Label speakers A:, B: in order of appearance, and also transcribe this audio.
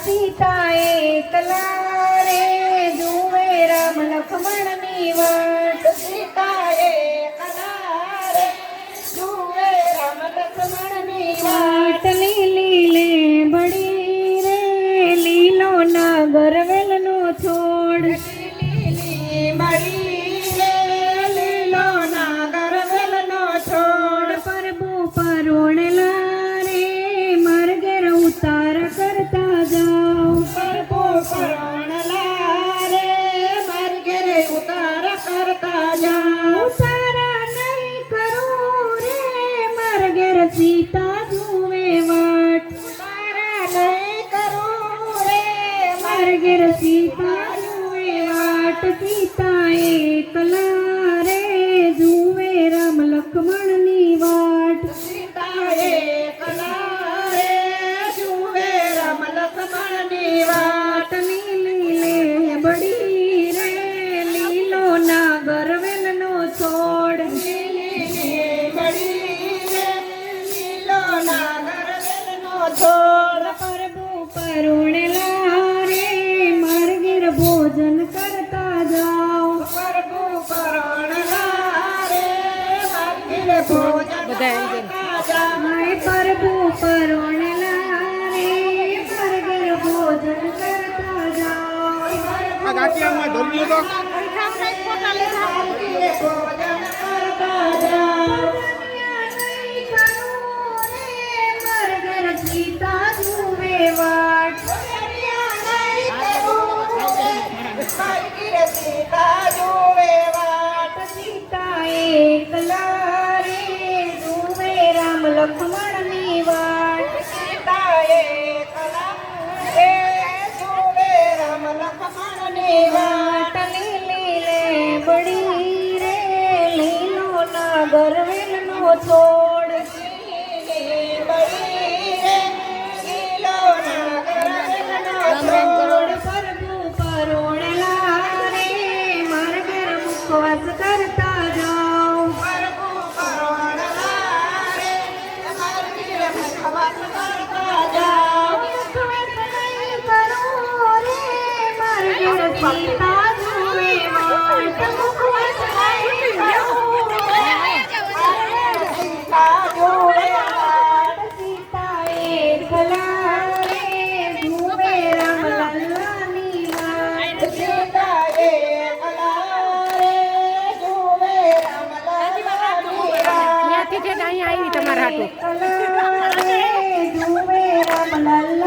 A: સીતા એકલા રે જુએ રામ લક્ષ્મણની વાટ સીતા એકલા રે જુએ રામ લક્ષ્મણની વાટ લીલી લે બડી રે લીલો નાગર વેલનો છોડ લીલી બડી રે લીલો નાગર વેલનો છોડ પ્રભુ પરોણેલા રે માર્ગે ઉતાર કરતા જાઓ પ્રભુ પરોણેલા રે માર્ગે ઉતાર કરતા જાઓ ઉતારા નહીં કરું રે માર્ગે સીતા જુએ વાટ ઉતારા નહીં કરું રે માર્ગે સીતા જુએ વાટ સીતા એકલા રે જુએ રામ લક્ષ્મણની વાટ સીતા એકલા રે જુએ રામ લક્ષ્મણની વાટ લીલી લે બડી રે લીલો નાગર વેલનો છોડ લીલી બડી રે લીલો નાગર વેલનો છોડ પ્રભુ પરોણેલા રે માર્ગે ભોજન કરતા જાઓ પ્રભુ પરોણેલા રે માર્ગે ભોજન કરતા જાઓ પ્રભુ પરોણેલા રે માર્ગે ભોજન કરતા જાઓ
B: આ ગાંઠિયામાં ધોરી તો
A: ભોજન કરતા જાઓ સીતા જુએ વાટ સીતા જુએ વાટ સીતા એકલા રે જુએ રામ લક્ષ્મણની વાટ સીતા એકલા રે જુએ રામ લક્ષ્મણની વાટ લીલી લે બડી રે લીલો નાગર વેલનો છોડ લીલી બડી રે લીલો નાગર વેલનો છોડ પ્રભુ પરોણેલા રે માર્ગે મુખવાસ કરતા જાઓ પ્રભુ પરોણેલા રે માર્ગે મુખવાસ કરતા જાઓ મુખવાસ નહીં કરું રે માર્ગે સીતા જુએ વાટ મુખવાસ નહીં કરું રે માર્ગે સીતા જુએ વાટ સીતા એકલા રે જુએ રામ લલ્લાની વાટ સીતા એકલા રે જુએ રામ લલ્લાની વાટ
C: ત્યાંથી અહીંયા આવી તમારા હાટુ
A: એકલા રે જુએ રામ લલ્લા